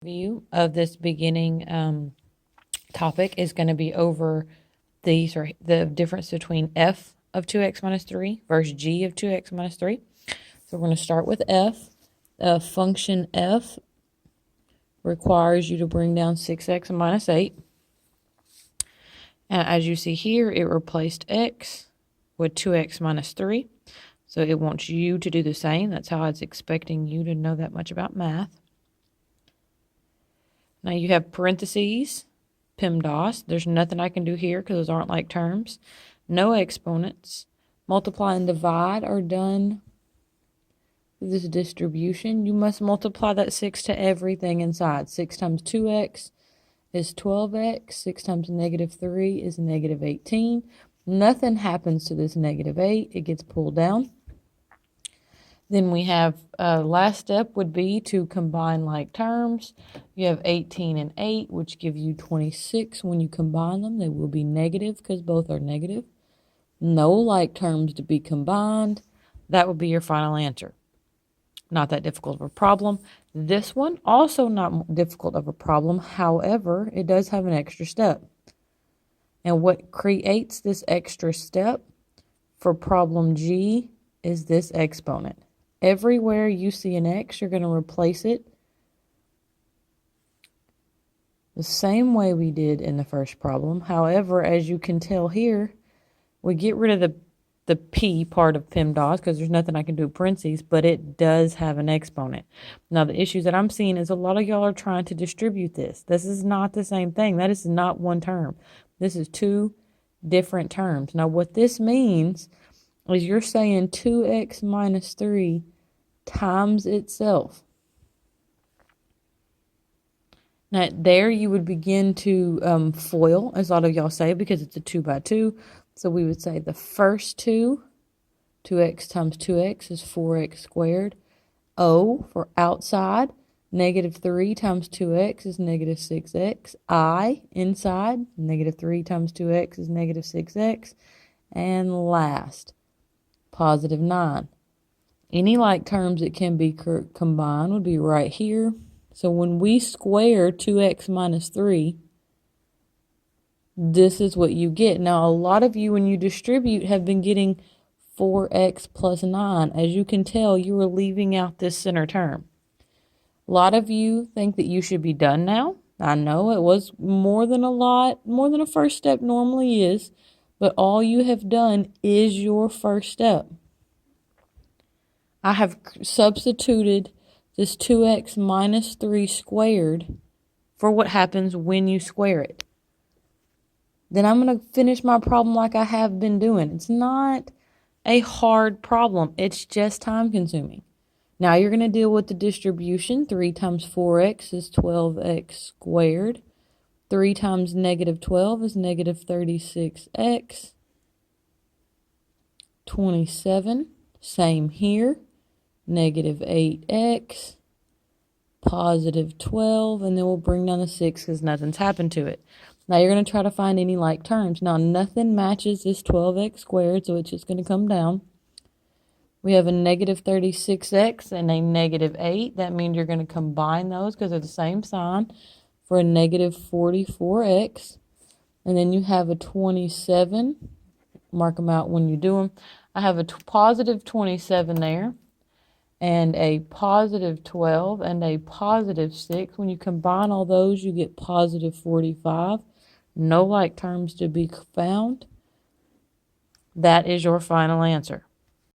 View of this beginning topic is going to be over the difference between f of 2x minus 3 versus g of 2x minus 3. So we're going to start with f. Function f requires you to bring down 6x minus 8. And as you see here, it replaced x with 2x minus 3. So it wants you to do the same. That's how it's expecting you to know that much about math. Now you have parentheses, PEMDAS. There's nothing I can do here because those aren't like terms. No exponents. Multiply and divide are done with this distribution. You must multiply that 6 to everything inside. 6 times 2x is 12x. 6 times negative 3 is negative 18. Nothing happens to this negative 8. It gets pulled down. Then we have last step would be to combine like terms. You have 18 and 8, which give you 26. When you combine them, they will be negative because both are negative. No like terms to be combined. That would be your final answer. Not that difficult of a problem. This one, also not difficult of a problem. However, it does have an extra step. And what creates this extra step for problem G is this exponent. Everywhere you see an x, you're going to replace it the same way we did in the first problem. However, as you can tell here, we get rid of the p part of PEMDAS because there's nothing I can do with parentheses, but it does have an exponent. Now, the issues that I'm seeing is a lot of y'all are trying to distribute this. This is not the same thing. That is not one term. This is two different terms. Now, what this means is you're saying 2x minus 3 times itself. Now, there you would begin to FOIL, as a lot of y'all say, because it's a 2 by 2. So we would say the first 2x times 2x is 4x squared. O for outside, negative 3 times 2x is negative 6x. I, inside, negative 3 times 2x is negative 6x. And last, positive 9. Any like terms that can be combined would be right here. So when we square 2x minus 3, this is what you get. Now, a lot of you, when you distribute, have been getting 4x plus 9. As you can tell, you are leaving out this center term. A lot of you think that you should be done now. I know it was more than a first step normally is, but all you have done is your first step. I have substituted this 2x minus 3 squared for what happens when you square it. Then I'm going to finish my problem like I have been doing. It's not a hard problem. It's just time consuming. Now you're going to deal with the distribution. 3 times 4x is 12x squared. 3 times negative 12 is negative 36x. 27. Same here. Negative 8x. Positive 12. And then we'll bring down the 6 because nothing's happened to it. Now you're going to try to find any like terms. Now nothing matches this 12x squared, so it's just going to come down. We have a negative 36x and a negative 8. That means you're going to combine those because they're the same sign for a negative 44x. And then you have a 27. Mark them out when you do them. I have a positive 27 there and a positive 12 and a positive 6. When you combine all those, you get positive 45. No like terms to be found. That is your final answer.